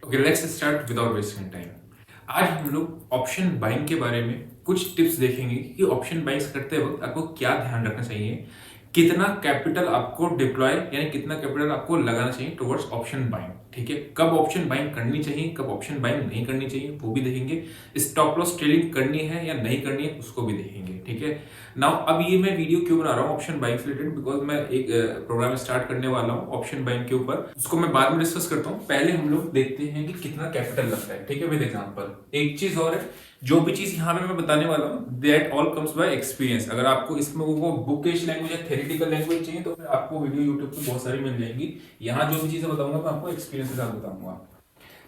Okay, let's start without wasting time. आज हम लोग ऑप्शन बाइंग के बारे में कुछ टिप्स देखेंगे कि ऑप्शन बाइंग्स करते वक्त आपको क्या ध्यान रखना चाहिए, कितना कैपिटल आपको डिप्लॉय यानी कितना कैपिटल आपको लगाना चाहिए टुवर्ड्स ऑप्शन बाइंग। ठीक है, कब ऑप्शन बाइंग करनी चाहिए, कब ऑप्शन बाइंग नहीं करनी चाहिए वो भी देखेंगे। स्टॉप लॉस ट्रेडिंग करनी है या नहीं करनी है उसको भी देखेंगे। ठीक है, नाउ अब ये मैं वीडियो क्यों बना रहा हूँ ऑप्शन बाइंग से रिलेटेड, बिकॉज मैं एक प्रोग्राम स्टार्ट करने वाला हूँ ऑप्शन बाइंग के ऊपर, उसको मैं बाद में डिस्कस करता हूँ। पहले हम लोग देखते हैं कि कितना कैपिटल लगता है। ठीक है, विद एग्जांपल। एक चीज और है, जो भी चीज यहाँ पे मैं बताने वाला हूँ that all comes by experience. अगर आपको इसमें वो बुकिश लैंग्वेज या थेरेटिकल लैंग्वेज चाहिए तो फिर आपको वीडियो यूट्यूब पे बहुत सारी मिल जाएंगी। यहाँ जो भी चीजें बताऊंगा मैं आपको एक्सपीरियंस के साथ बताऊंगा।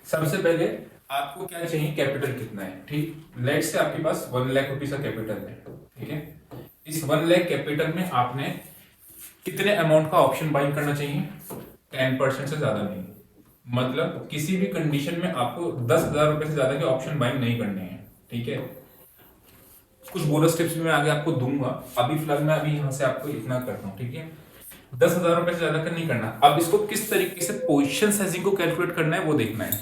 सबसे पहले आपको क्या चाहिए, कैपिटल कितना है। ठीक, लेट से आपके पास 1 लाख रुपीज का कैपिटल है। ठीक है, इस 1 लाख कैपिटल में आपने कितने अमाउंट का ऑप्शन बाइंग करना चाहिए? 10% से ज्यादा नहीं। मतलब किसी भी कंडीशन में आपको 10,000 रुपए से ज्यादा के ऑप्शन बाइंग नहीं करने हैं। ठीक है, कुछ बोनस टिप्स भी मैं आगे आपको दूंगा। अभी फिलहाल मैं अभी यहां से आपको इतना करता हूं। ठीक है, 10,000 रुपए से ज्यादा का नहीं करना। अब इसको किस तरीके से पोजिशन साइजिंग को कैलकुलेट करना है वो देखना है।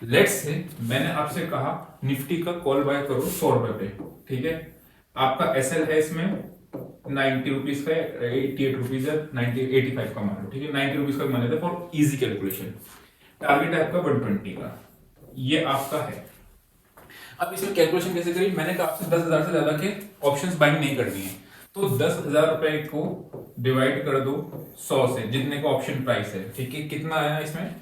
लेट्स से मैंने आपसे कहा निफ्टी का कॉल बाय करो 100 रुपए पे। ठीक है, आपका एसएल है इसमें 90 रुपीज का, 88 रुपीज है, 85 का मान लो। ठीक है, 90 रुपीज का मान लेते हैं फॉर इजी कैलकुलेशन। टारगेट है आपका 120 का, ये आपका है। अब इसमें कैलकुलेशन कैसे करी? मैंने कहा आपसे 10,000 से ज्यादा के ऑप्शंस बाइंग नहीं करनी है, तो 10,000 रुपए को डिवाइड कर दो 100 से, जितने का ऑप्शन प्राइस है। ठीक है, कितना आया इसमें?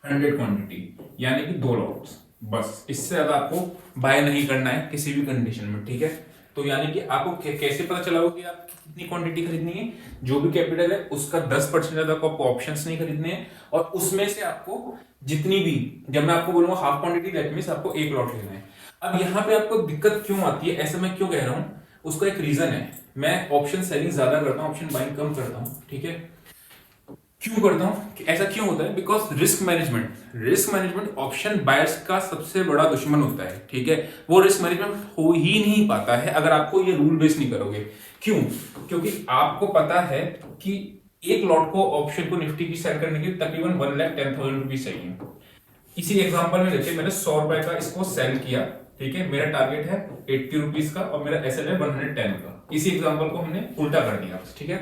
100 क्वांटिटी, यानी कि 2 लॉट्स। बस, इससे ज्यादा आपको बाय नहीं करना है किसी भी कंडीशन में। ठीक है, तो यानी कि आपको कैसे पता चला हो कि आप कितनी क्वांटिटी खरीदनी है? जो भी कैपिटल है उसका 10% ज्यादा आपको ऑप्शंस नहीं खरीदने हैं, और उसमें से आपको जितनी भी, जब मैं आपको बोलूंगा हाफ क्वांटिटी, दैट मींस आपको 1 लॉट लेना है। अब यहाँ पे आपको दिक्कत क्यों आती है, ऐसा मैं क्यों कह रहा हूँ, उसका एक रीजन है। मैं ऑप्शन सेलिंग ज्यादा करता हूँ, ऑप्शन बाइंग कम करता हूँ। ठीक है, क्यों करता हूं, ऐसा क्यों होता है? Because risk management option buyers का सबसे बड़ा दुश्मन होता है। ठीक है, वो रिस्क मैनेजमेंट हो ही नहीं पाता है अगर आपको ये रूल बेस नहीं करोगे। क्यों? क्योंकि आपको पता है कि 1 लॉट को ऑप्शन को निफ्टी की सेल करने के तकरीबन 1,10,000 रुपीज चाहिए। इसी एग्जांपल में देखिए, मैंने 100 रुपए का इसको सेल किया। ठीक है, मेरा टारगेट है 80 रुपीज का और मेरा एसएल है 110 का। इसी एग्जांपल को हमने उल्टा कर दिया। ठीक है,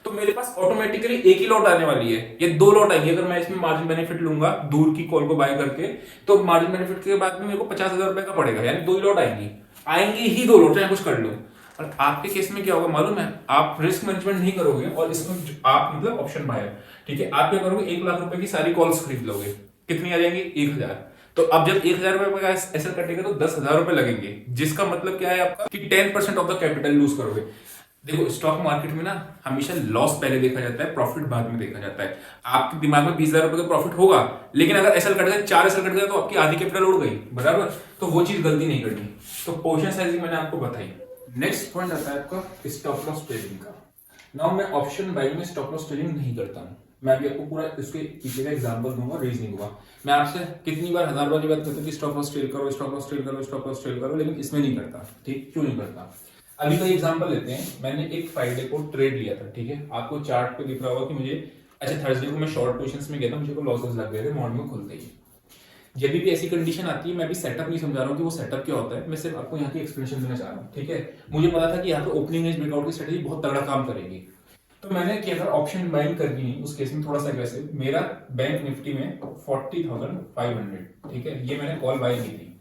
तो मेरे पास ऑटोमेटिकली एक ही लॉट आने वाली है, ये 2 लॉट आएंगे। अगर मैं इसमें मार्जिन बेनिफिट लूंगा दूर की कॉल को बाय करके, तो मार्जिन बेनिफिट के बाद में मेरे को 50,000 रुपए का पड़ेगा, यानी 2 ही लॉट आएंगी। आएंगे ही 2 लॉट, चाहे कुछ कर लो। और आपके केस में क्या होगा मालूम है? आप रिस्क मैनेजमेंट नहीं करोगे और इसमें आप मतलब ऑप्शन बायर। ठीक है, आप क्या करोगे? 1 लाख रुपए की सारी कॉल्स खरीद लोगे। कितनी आ जाएंगी? 1,000। तो अब जब 1,000 रुपए का एसएल कटेगा तो 10,000 रुपए लगेंगे, जिसका मतलब क्या है आपका कि 10% ऑफ द कैपिटल लूज करोगे। देखो, स्टॉक मार्केट में ना हमेशा लॉस पहले देखा जाता है, प्रॉफिट बाद में देखा जाता है। आपके दिमाग में 20,000 रुपए का प्रॉफिट होगा, लेकिन अगर एसएल कट गया, 4 एसएल कट गया, तो आपकी आधी कैपिटल उड़ गई, बराबर। तो वो चीज गलती नहीं करनी। तो पोजीशन साइजिंग मैंने आपको बताई। नेक्स्ट पॉइंट आता है आपका स्टॉप लॉस ट्रेडिंग का। नाउ मैं ऑप्शन बाइंग में स्टॉप लॉस ट्रेडिंग नहीं करता हूँ। मैं अभी आपको पूरा इसके पीछे का एग्जांपल दूंगा, रीजनिंग हुआ। मैं आपसे कितनी बार, 1000 बार बात करता हूँ कि स्टॉप लॉस ट्रेड करो, स्टॉप लॉस ट्रेड करो, स्टॉप लॉस ट्रेड करो, लेकिन इसमें नहीं करता। ठीक, क्यों नहीं करता? अभी का एग्जांपल लेते हैं। मैंने एक फ्राइडे को ट्रेड लिया था। ठीक है, आपको चार्ट पे दिख रहा होगा कि मुझे, अच्छा, थर्सडे को मैं शॉर्ट पोजीशंस में गया था, मुझे को लॉसेस लग गए थे मॉर्निंग में खुलते ही। जब भी ऐसी कंडीशन आती है, मैं भी सेटअप नहीं समझा रहा हूँ कि वो सेटअप क्या होता है, मैं सिर्फ आपको यहाँ की एक्सप्लेनेशन देना चाह रहा हूँ। ठीक है, मुझे पता था कि यहाँ पे ओपनिंग एज ब्रेकआउट की स्ट्रेटेजी बहुत तगड़ा काम करेगी, तो मैंने क्या था, ऑप्शन बाइंग करनी है। उस केस में थोड़ा सा अग्रेसिव, मेरा बैंक निफ्टी में 40,500। ठीक है, ये मैंने कॉल बाय की थी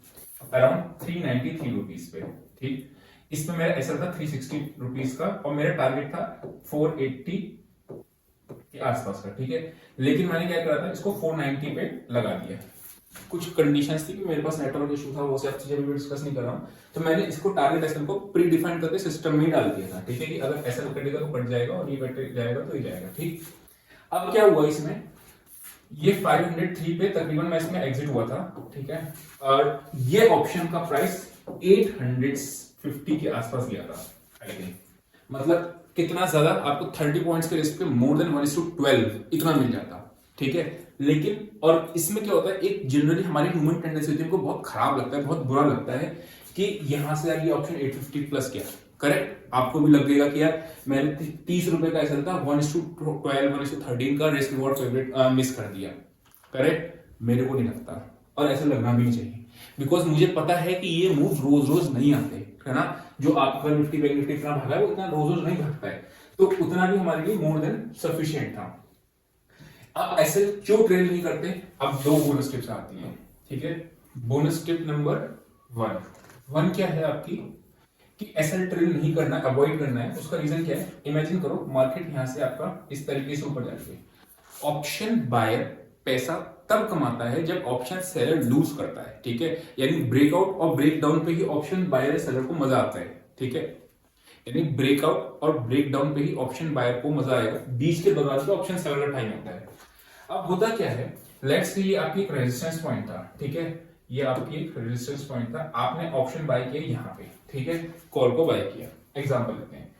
अराउंड 393 रुपीज पे। ठीक, इसमें मेरा एसएल था 360 रुपीज का और मेरा टारगेट था 480 के आसपास का। ठीक है, लेकिन मैंने क्या करा था, इसको 490 पे लगा दिया। कुछ कंडीशंस थी कि मेरे पास नेटवर्क इशू था, वो सब चीजें भी डिस्कस नहीं कर रहा हूं, तो मैंने इसको टारगेट एसएल को प्री डिफाइन करके सिस्टम में ही डाल दिया था। ठीक है, कि अगर एसएल कटेगा तो कट जाएगा और ये कट जाएगा तो ये जाएगा। ठीक, अब क्या हुआ इसमें, ये 503 पे तकरीबन मैं इसमें एग्जिट हुआ था। ठीक है, और ये ऑप्शन का प्राइस 850 के आसपास गया था, आई थिंक। मतलब कितना ज्यादा, आपको 30 पॉइंट्स के रिस्क पे मोर देन 1:12 इतना मिल जाता। ठीक है, लेकिन और इसमें क्या होता है, एक जनरली हमारी ह्यूमन टेंडेंसी होती है, हमको बहुत खराब लगता है, बहुत बुरा लगता है कि यहां से ये ऑप्शन 850 प्लस गया, करेक्ट। आपको भी लगेगा कि यार मैंने 30 रुपए का ऐसा था 1:12 1:13 का रिस्क रिवॉर्ड फेवरेट मिस कर दिया। करेक्ट, मेरे को नहीं लगता और ऐसा लगना भी नहीं चाहिए, बिकॉज मुझे पता है कि ये मूव रोज रोज नहीं आते, है ना। जो आपका निफ्टी बैंक निफ्टी इतना भागा है वो इतना रोज रोज नहीं भागता है, तो उतना भी हमारे लिए मोर देन सफिशिएंट था। अब ऐसे क्यों ट्रेड नहीं करते, अब दो बोनस टिप्स आती हैं, ठीक है। बोनस टिप नंबर 1 क्या है आपकी, कि ऐसा ट्रेड नहीं करना, अवॉइड करना है। उसका रीजन क्या है, इमेजिन करो मार्केट यहां से आपका इस तरीके से ऊपर जाती है, ऑप्शन बायर पैसा तब कमाता है जब ऑप्शन सेलर लूज करता है, ठीक है। यानी ब्रेकआउट और ब्रेक डाउन पे ही ऑप्शन बायर सेलर को मजा आता है, ठीक है। यानी ब्रेकआउट और ब्रेक डाउन पे ही ऑप्शन बायर को मजा आएगा, बीच के दौरान तो ऑप्शन सेलर का टाइम होता है। अब होता क्या है, लेट्स से ये आपकी एक रेजिस्टेंस पॉइंट था, ठीक है। ये आपकी एक रेजिस्टेंस पॉइंट था, आपने ऑप्शन बाय किया यहाँ पे, ठीक है, कॉल को बाय किया। एग्जांपल लेते हैं,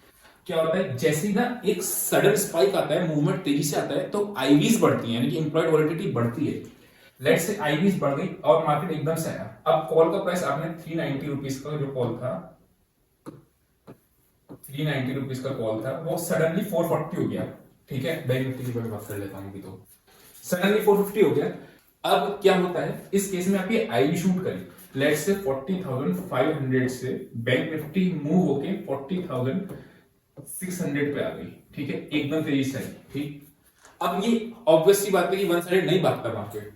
क्या होता है, जैसे ही ना एक सडन स्पाइक आता है, मूवमेंट तेजी से आता है, तो आईवीज बढ़ती है, यानी कि इंप्लॉयड वॉलेटिलिटी बढ़ती है। लेट्स से आईवीज बढ़ गई और मार्केट एकदम से आया। अब कॉल का प्राइस आपने 390 रुपीज का जो कॉल था, 390 रुपीज का कॉल था, वो सडनली 440 हो गया, ठीक है। बैंक निफ्टी की बात कर लेता हूं अभी, तो सडनली 450 हो गया। अब क्या होता है इस केस में, आप ये आईवी शूट करें, लेट्स से 40,500 से बैंक निफ्टी मूव होके 40,600 पे आ गई, ठीक है, एकदम तेजी से, ठीक। अब ये ऑब्वियसली बात है कि वन साइड नहीं भागता मार्केट।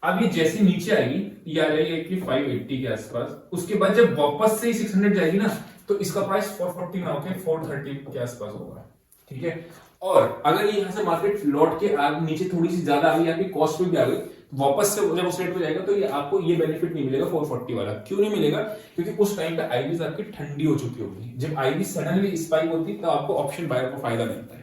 अब ये जैसे नीचे आएगी, ये आ जाएगी कि 580 के आसपास, उसके बाद जब वापस से 600 जाएगी ना, तो इसका प्राइस 440 ना होकर 430 के आसपास होगा, ठीक है। और अगर ये यहां से मार्केट लौट के नीचे थोड़ी सी ज्यादा आ गई, आपकी कॉस्ट पे भी आ गई, वापस से जब उस रेट पे जाएगा, तो ये आपको ये बेनिफिट नहीं मिलेगा 440 वाला। क्यों नहीं मिलेगा, क्योंकि उस टाइम पे आईवीज आपकी ठंडी हो चुकी होगी। जब आईवी सडनली स्पाइक होती है, तो आपको ऑप्शन बायर को फायदा मिलता है।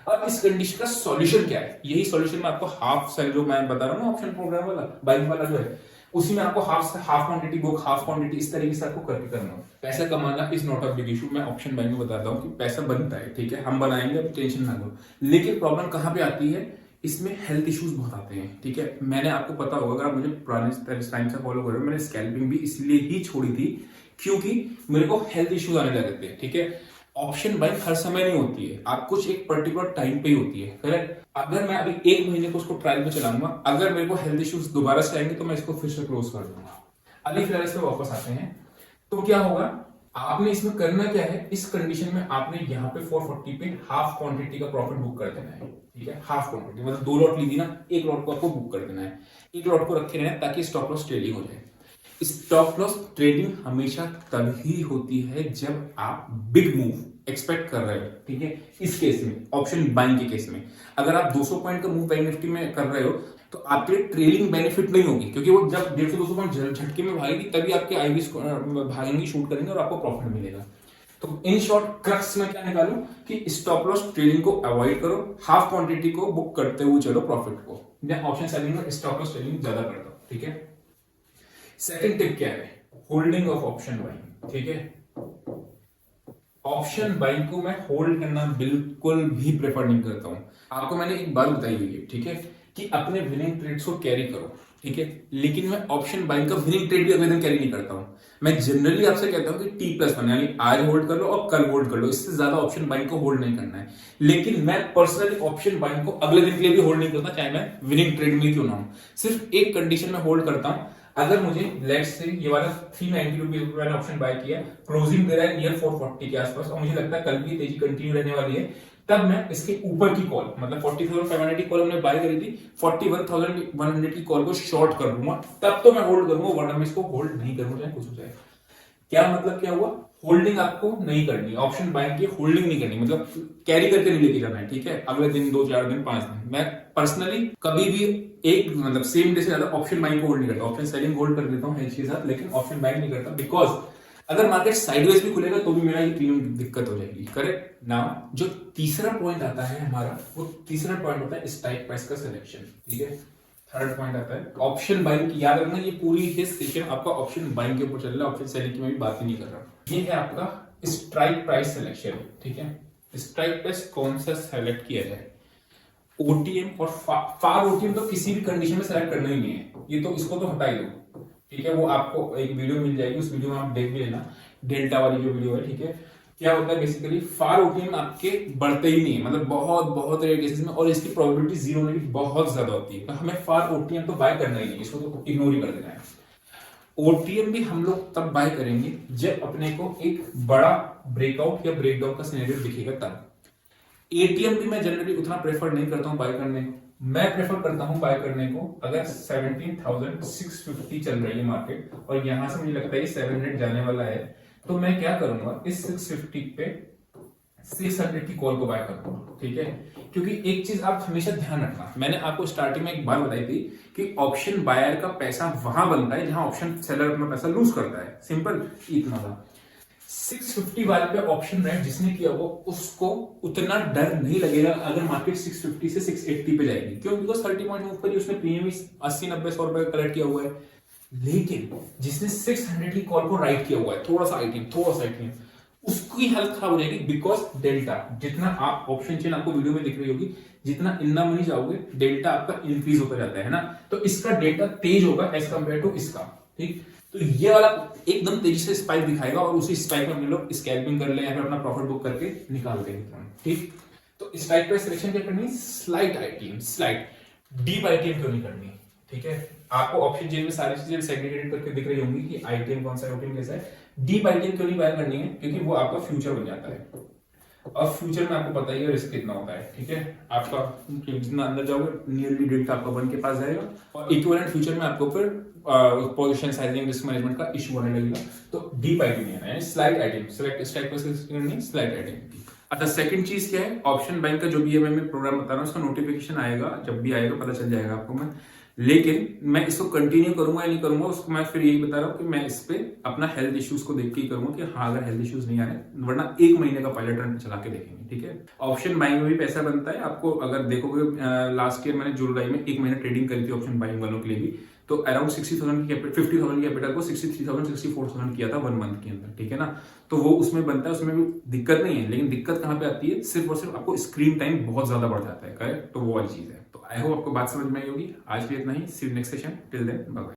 अब इस कंडीशन का सॉल्यूशन क्या है, यही सॉल्यूशन मैं आपको हाफ सेल जो मैं बता रहा हूँ ना, ऑप्शन प्रोग्राम वाला बाइंग वाला जो है, उसी में आपको half quantity book, half quantity, इस तरीके से आपको करके करना है। पैसा कमाना is not a big issue, मैं ऑप्शन बाइंग में बताता हूँ कि पैसा बनता है, ठीक है, हम बनाएंगे, अब टेंशन ना लो। लेकिन प्रॉब्लम कहां पे आती है, इसमें हेल्थ इश्यूज बहुत आते हैं, ठीक है। मैंने आपको पता होगा, अगर आप मुझे पुराने टाइम से फॉलो कर रहे हो, मैंने स्कैल्पिंग भी इसलिए ही छोड़ी थी क्योंकि मेरे को हेल्थ इश्यूज आने लगे थे, ठीक है। ऑप्शन बाइंग हर समय नहीं होती है, आप कुछ एक पर्टिकुलर टाइम पे ही होती है, करेक्ट। अगर मैं अभी 1 महीने को उसको ट्रायल पे चलाऊंगा, अगर मेरे को हेल्थ इश्यूज दोबारा से आएंगे, तो मैं इसको फिर से क्लोज कर दूंगा। अभी फिलहाल इस पे वापस आते हैं, तो क्या होगा, आपने इसमें करना क्या है, इस कंडीशन में आपने यहाँ पे 440 पे हाफ क्वांटिटी का प्रॉफिट बुक कर देना है, ठीक है। हाफ क्वांटिटी मतलब 2 लॉट ली थी ना, 1 लॉट को आपको बुक कर देना है, 1 लॉट को रखे रहना ताकि स्टॉप लॉस ट्रेडिंग हो जाए। स्टॉप लॉस ट्रेडिंग हमेशा तभी होती है जब आप बिग मूव एक्सपेक्ट कर रहे हो, ठीक है। इस केस में, ऑप्शन बाइंग के केस में, अगर आप 200 पॉइंट का मूव बैंक निफ्टी में कर रहे हो, तो आपके लिए ट्रेलिंग बेनिफिट नहीं होगी, क्योंकि वो जब 150-200 पॉइंट झटके में भागेगी, तभी आपके आईवी भागेंगे, शूट करेंगे और आपको प्रॉफिट मिलेगा। तो इन शॉर्ट क्रक्स में क्या निकालूं कि स्टॉप लॉस ट्रेडिंग को अवॉइड करो, हाफ क्वांटिटी को बुक करते हुए चलो प्रॉफिट को। मैं ऑप्शन सेलिंग में स्टॉप लॉस ट्रेडिंग ज्यादा करता हूं, ठीक है। सेकंड टिप क्या है, होल्डिंग ऑफ ऑप्शन बाइंग, ठीक है। ऑप्शन बाइंग को मैं होल्ड करना बिल्कुल भी प्रेफर नहीं करता हूं। आपको मैंने एक बात बताई हुई है, ठीक है, कि अपने विनिंग ट्रेड्स को कैरी करो, ठीक है। लेकिन मैं ऑप्शन बाइंग का विनिंग ट्रेड भी अगले दिन कैरी नहीं करता हूं। मैं जनरली आपसे कहता हूं कि T+1 यानी आज होल्ड कर लो और कल होल्ड कर लो, इससे ज्यादा ऑप्शन बाइंग को होल्ड नहीं करना है। लेकिन मैं पर्सनली ऑप्शन बाइंग को अगले दिन के लिए भी होल्ड नहीं करता, चाहे मैं विनिंग ट्रेड में क्यों ना हूं। सिर्फ एक कंडीशन में होल्ड करता हूं, अगर मुझे लेट्स से ये वाला 390 रुपीज वाला ऑप्शन बाय किया, क्लोजिंग दे रहा है नियर 440 के आसपास, और मुझे लगता है कल भी तेजी कंटिन्यू रहने वाली है, तब मैं इसके ऊपर की कॉल, मतलब 40,500 की कॉल हमने बाय करी थी, 41,100 की कॉल को शॉर्ट कर दूंगा, तब तो मैं होल्ड करूंगा, वरना मैं इसको होल्ड नहीं करूंगा, चाहे कुछ हो जाए। क्या मतलब क्या हुआ, होल्डिंग आपको नहीं करनी, ऑप्शन बाइंग की होल्डिंग नहीं करनी, मतलब कैरी करके नहीं लेके जाना है, ठीक है। अगले दिन 2-4 दिन 5 दिन मैं पर्सनली कभी भी एक मतलब सेम डे से ज्यादा ऑप्शन बाइंग को होल्ड नहीं करता। ऑप्शन सेलिंग होल्ड कर देता हूँ हेज के साथ, लेकिन ऑप्शन बाइंग नहीं करता, बिकॉज अगर मार्केट साइडवेज भी खुलेगा तो भी मेरा ये प्रीमियम दिक्कत हो जाएगी, करेक्ट। नाउ जो तीसरा पॉइंट आता है हमारा, वो तीसरा पॉइंट होता है स्ट्राइक प्राइस का सिलेक्शन, ठीक है। थर्ड पॉइंट आता है ऑप्शन बाइंग की। याद रखना ये पूरी ही सेशन आपका ऑप्शन बाइंग के ऊपर चल रहा है, ऑप्शन सेलिंग की मैं भी बात ही नहीं कर रहा। ये है आपका स्ट्राइक प्राइस सिलेक्शन, ठीक है। स्ट्राइक प्राइस कौन सा सेलेक्ट किया जाए, ओटीएम और फार ओटीएम तो किसी भी कंडीशन में सेलेक्ट करना ही नहीं है, ये तो इसको तो हटा ही दो, ठीक है। वो आपको एक वीडियो मिल जाएगी, उस वीडियो में आप देख भी लेना, डेल्टा वाली जो वीडियो है, ठीक है। क्या होता है बेसिकली, फार ओटीएम आपके बढ़ते ही नहीं है, मतलब बहुत बहुत रेयर केसेस में, और इसकी प्रोबेबिलिटी जीरो होने की बहुत ज्यादा होती है। तो हमें फार ओटीएम तो बाय करना ही नहीं, इसको तो इग्नोर ही कर देना है। ओटीएम भी हम लोग तब बाय करेंगे जब अपने को एक बड़ा ब्रेकआउट या ब्रेकडाउन का सिनेरियो दिखेगा तब। एटीएम भी मैं जनरली उतना प्रेफर नहीं करता हूं बाय करने को। मैं प्रेफर करता हूं बाय करने को अगर 17,650 चल रही है मार्केट और यहां से मुझे लगता है 700 जाने वाला है, तो मैं क्या करूंगा, इस 650 पे 600 की कॉल को बाय करूंगा, ठीक है। क्योंकि एक चीज आप हमेशा ध्यान रखना, मैंने आपको स्टार्टिंग में एक बार बताई थी कि ऑप्शन बायर का पैसा वहां बनता है जहां ऑप्शन सेलर अपना पैसा लूज करता है, सिंपल इतना था। 650 वाले पे ऑप्शन राइट जिसने किया वो, उसको उतना डर नहीं लगेगा अगर मार्केट 650 से 680 पे जाएगी। क्यों? बिकॉज 30 पॉइंट मूव पर उसने प्रीमियम 80-90-100 रुपए कलेक्ट किया हुआ है। लेकिन जिसने 600 की कॉल को राइट किया हुआ है, थोड़ा सा आइटम, उसकी हालत खराब हो जाएगी। बिकॉज डेल्टा, जितना आप ऑप्शन चेन आपको वीडियो में दिख रही होगी, जितना इतना मनी जाओगे डेल्टा आपका इंक्रीज होता जाता है ना, तो इसका डेल्टा तेज होगा एज कंपेयर टू इसका, ठीक। तो ये वाला एकदम तेजी से स्पाइक दिखाएगा और उसी स्पाइक में हम लोग स्कैल्पिंग कर ले या फिर अपना प्रॉफिट बुक करके निकाल देंगे, ठीक। तो स्पाइक पे सिलेक्शन क्या करनी, slight ITM, slight, deep ITM क्यों नहीं करनी, ठीक है। आपको ऑप्शन चेन में सारी चीजें सेग्रीगेटेड करके दिख रही होंगी कि आईटीएम कौन सा है, ओटीएम कैसा है। डीप आईटीएम क्यों नहीं बाय करनी है, क्योंकि वो आपका फ्यूचर बन जाता है। अब फ्यूचर में आपको पता ही है रिस्क कितना होता है, ठीक है। आपका जितना अंदर जाओगे नियरली डेट आपका 1 के पास जाएगा, और इक्विवेलेंट फ्यूचर में आपको फिर पोजीशन साइजिंग रिस्क मैनेजमेंट का इशू होने लगेगा। तो डीप आईटीएम नहीं है, स्लाइड आईटीएम सेलेक्ट स्ट्राइक पर स्लाइड आईटीएम। अच्छा, सेकंड चीज क्या है, ऑप्शन बाइंग का जो भी है मैं प्रोग्राम बता रहा हूँ, उसका नोटिफिकेशन आएगा, जब भी आएगा पता चल जाएगा आपको मैं। लेकिन मैं इसको कंटिन्यू करूंगा या नहीं करूंगा, उसको मैं फिर यही बता रहा हूँ कि मैं इस पे अपना हेल्थ इश्यूज को देख के ही करूंगा कि हाँ अगर हेल्थ इश्यूज नहीं आ रहे, वरना 1 महीने का पायलट रन चला के देखेंगे, ठीक है। ऑप्शन बाइंग में भी पैसा बनता है आपको, अगर देखोगे लास्ट ईयर मैंने जुलाई में 1 महीना ट्रेडिंग करी थी ऑप्शन बाइंग वालों के लिए भी, तो अराउंड 60,000 की 50,000 की कैपिटल को 63,000 64,000 किया था 1 मंथ के अंदर, ठीक है ना। तो वो उसमें बनता है, उसमें भी दिक्कत नहीं है। लेकिन दिक्कत कहाँ पे आती है, सिर्फ और सिर्फ आपको स्क्रीन टाइम बहुत ज्यादा बढ़ जाता है, करेक्ट। तो वो वाली चीज है। तो आई होप आपको बात समझ में आई होगी। आज भी इतना ही, see you next session, till then bye bye.